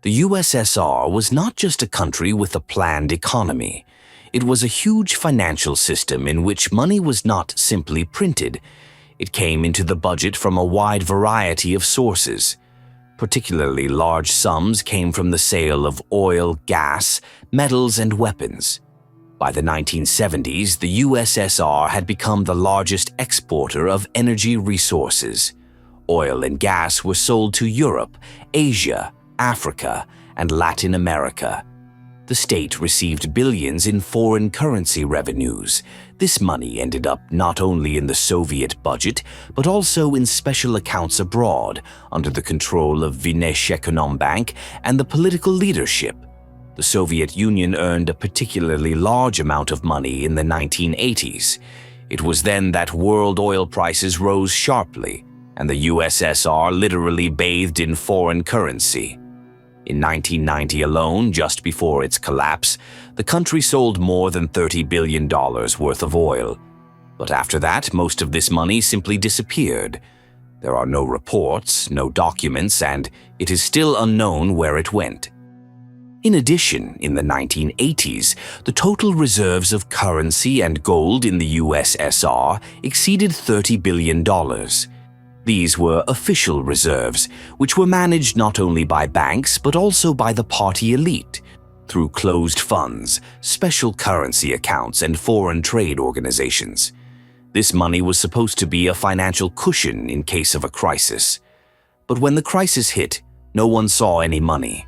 The USSR was not just a country with a planned economy. It was a huge financial system in which money was not simply printed. It came into the budget from a wide variety of sources. Particularly large sums came from the sale of oil, gas, metals, and weapons. By the 1970s, the USSR had become the largest exporter of energy resources. Oil and gas were sold to Europe, Asia, Africa, and Latin America. The state received billions in foreign currency revenues. This money ended up not only in the Soviet budget, but also in special accounts abroad, under the control of Vneshekonombank and the political leadership. The Soviet Union earned a particularly large amount of money in the 1980s. It was then that world oil prices rose sharply, and the USSR literally bathed in foreign currency. In 1990 alone, just before its collapse, the country sold more than $30 billion worth of oil. But after that, most of this money simply disappeared. There are no reports, no documents, and it is still unknown where it went. In addition, in the 1980s, the total reserves of currency and gold in the USSR exceeded $30 billion. These were official reserves, which were managed not only by banks but also by the party elite, through closed funds, special currency accounts, and foreign trade organizations. This money was supposed to be a financial cushion in case of a crisis. But when the crisis hit, no one saw any money.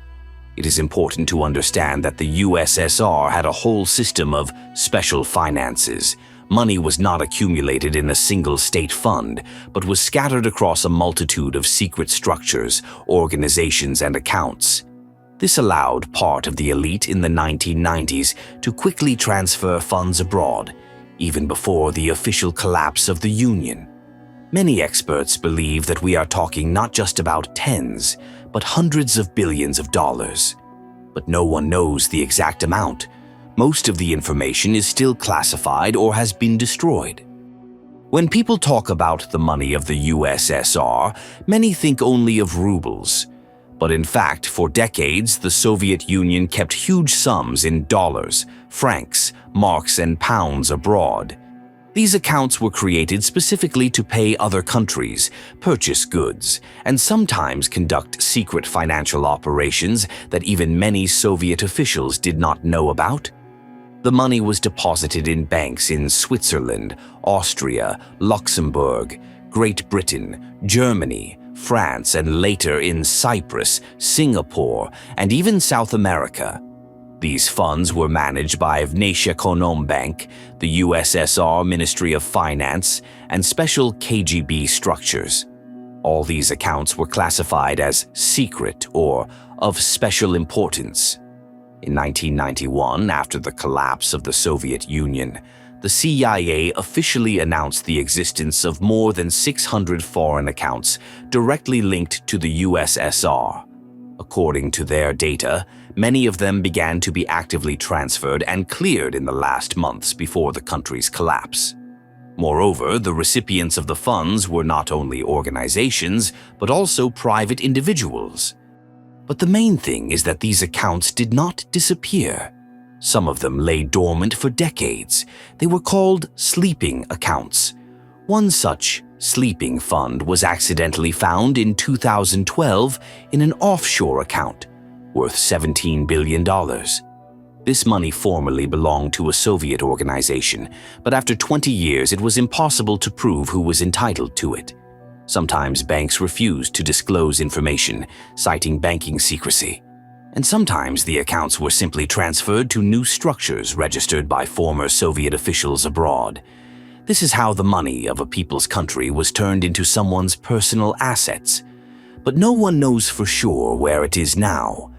It is important to understand that the USSR had a whole system of special finances. Money was not accumulated in a single state fund, but was scattered across a multitude of secret structures, organizations, and accounts. This allowed part of the elite in the 1990s to quickly transfer funds abroad, even before the official collapse of the Union. Many experts believe that we are talking not just about tens, but hundreds of billions of dollars. But no one knows the exact amount. Most of the information is still classified or has been destroyed. When people talk about the money of the USSR, many think only of rubles. But in fact, for decades, the Soviet Union kept huge sums in dollars, francs, marks, and pounds abroad. These accounts were created specifically to pay other countries, purchase goods, and sometimes conduct secret financial operations that even many Soviet officials did not know about. The money was deposited in banks in Switzerland, Austria, Luxembourg, Great Britain, Germany, France, and later in Cyprus, Singapore, and even South America. These funds were managed by Vneshekonombank, the USSR Ministry of Finance, and special KGB structures. All these accounts were classified as secret or of special importance. In 1991, after the collapse of the Soviet Union, the CIA officially announced the existence of more than 600 foreign accounts directly linked to the USSR. According to their data, many of them began to be actively transferred and cleared in the last months before the country's collapse. Moreover, the recipients of the funds were not only organizations, but also private individuals. But the main thing is that these accounts did not disappear. Some of them lay dormant for decades. They were called sleeping accounts. One such sleeping fund was accidentally found in 2012 in an offshore account, worth $17 billion. This money formerly belonged to a Soviet organization, but after 20 years it was impossible to prove who was entitled to it. Sometimes banks refused to disclose information, citing banking secrecy. And sometimes the accounts were simply transferred to new structures registered by former Soviet officials abroad. This is how the money of a people's country was turned into someone's personal assets. But no one knows for sure where it is now.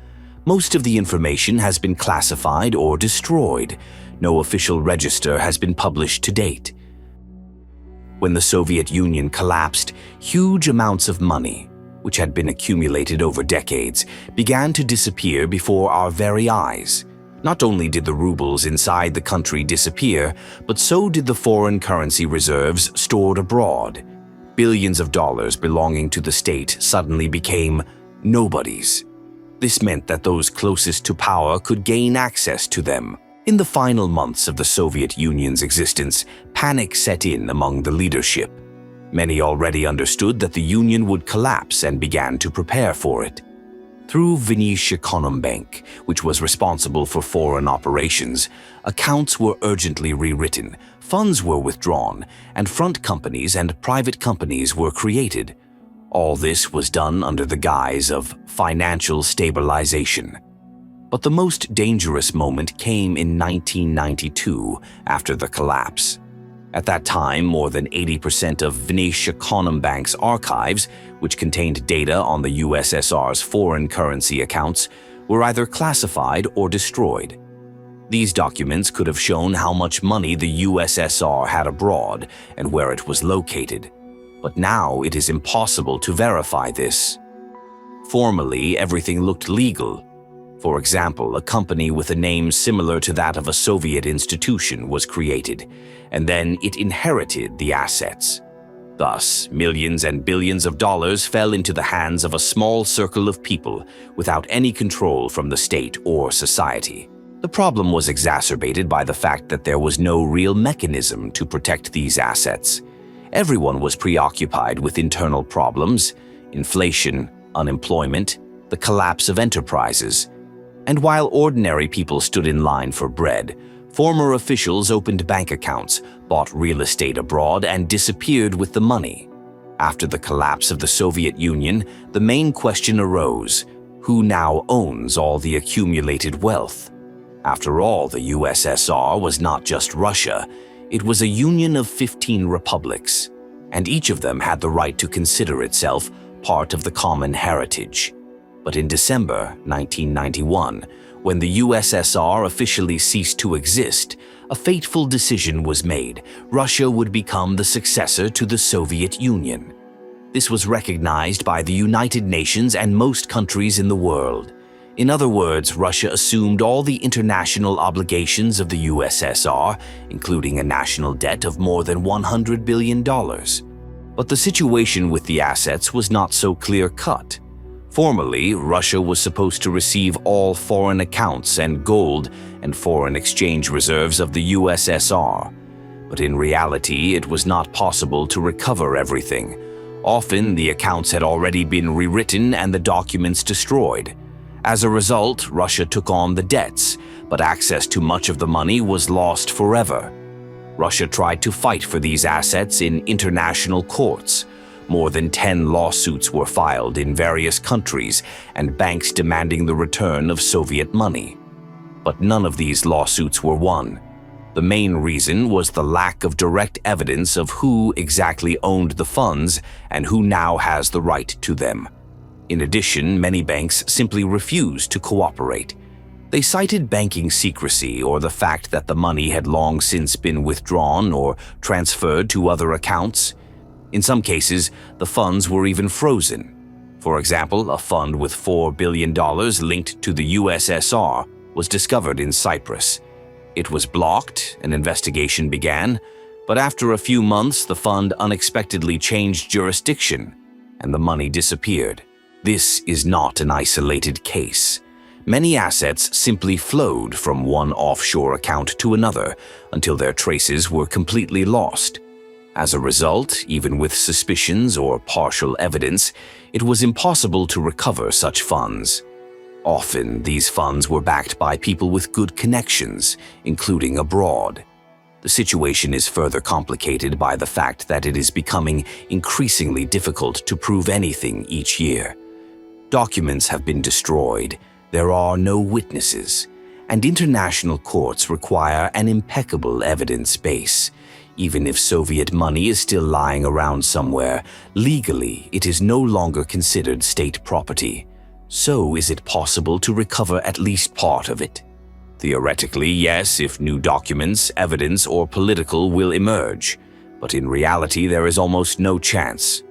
Most of the information has been classified or destroyed. No official register has been published to date. When the Soviet Union collapsed, huge amounts of money, which had been accumulated over decades, began to disappear before our very eyes. Not only did the rubles inside the country disappear, but so did the foreign currency reserves stored abroad. Billions of dollars belonging to the state suddenly became nobodies. This meant that those closest to power could gain access to them. In the final months of the Soviet Union's existence, panic set in among the leadership. Many already understood that the Union would collapse and began to prepare for it. Through Bank, which was responsible for foreign operations, accounts were urgently rewritten, funds were withdrawn, and front companies and private companies were created. All this was done under the guise of financial stabilization. But the most dangerous moment came in 1992, after the collapse. At that time, more than 80% of Bank's archives, which contained data on the USSR's foreign currency accounts, were either classified or destroyed. These documents could have shown how much money the USSR had abroad and where it was located. But now it is impossible to verify this. Formally, everything looked legal. For example, a company with a name similar to that of a Soviet institution was created, and then it inherited the assets. Thus, millions and billions of dollars fell into the hands of a small circle of people without any control from the state or society. The problem was exacerbated by the fact that there was no real mechanism to protect these assets. Everyone was preoccupied with internal problems, inflation, unemployment, the collapse of enterprises. And while ordinary people stood in line for bread, former officials opened bank accounts, bought real estate abroad, and disappeared with the money. After the collapse of the Soviet Union, the main question arose: who now owns all the accumulated wealth? After all, the USSR was not just Russia. It was a union of 15 republics, and each of them had the right to consider itself part of the common heritage. But in December 1991, when the USSR officially ceased to exist, a fateful decision was made. Russia would become the successor to the Soviet Union. This was recognized by the United Nations and most countries in the world. In other words, Russia assumed all the international obligations of the USSR, including a national debt of more than $100 billion. But the situation with the assets was not so clear-cut. Formally, Russia was supposed to receive all foreign accounts and gold and foreign exchange reserves of the USSR. But in reality, it was not possible to recover everything. Often, the accounts had already been rewritten and the documents destroyed. As a result, Russia took on the debts, but access to much of the money was lost forever. Russia tried to fight for these assets in international courts. More than 10 lawsuits were filed in various countries and banks demanding the return of Soviet money. But none of these lawsuits were won. The main reason was the lack of direct evidence of who exactly owned the funds and who now has the right to them. In addition, many banks simply refused to cooperate. They cited banking secrecy or the fact that the money had long since been withdrawn or transferred to other accounts. In some cases, the funds were even frozen. For example, a fund with $4 billion linked to the USSR was discovered in Cyprus. It was blocked, an investigation began, but after a few months, the fund unexpectedly changed jurisdiction, and the money disappeared. This is not an isolated case. Many assets simply flowed from one offshore account to another until their traces were completely lost. As a result, even with suspicions or partial evidence, it was impossible to recover such funds. Often, these funds were backed by people with good connections, including abroad. The situation is further complicated by the fact that it is becoming increasingly difficult to prove anything each year. Documents have been destroyed, there are no witnesses, and international courts require an impeccable evidence base. Even if Soviet money is still lying around somewhere, legally it is no longer considered state property. So is it possible to recover at least part of it? Theoretically, yes, if new documents, evidence, or political will emerge. But in reality, there is almost no chance.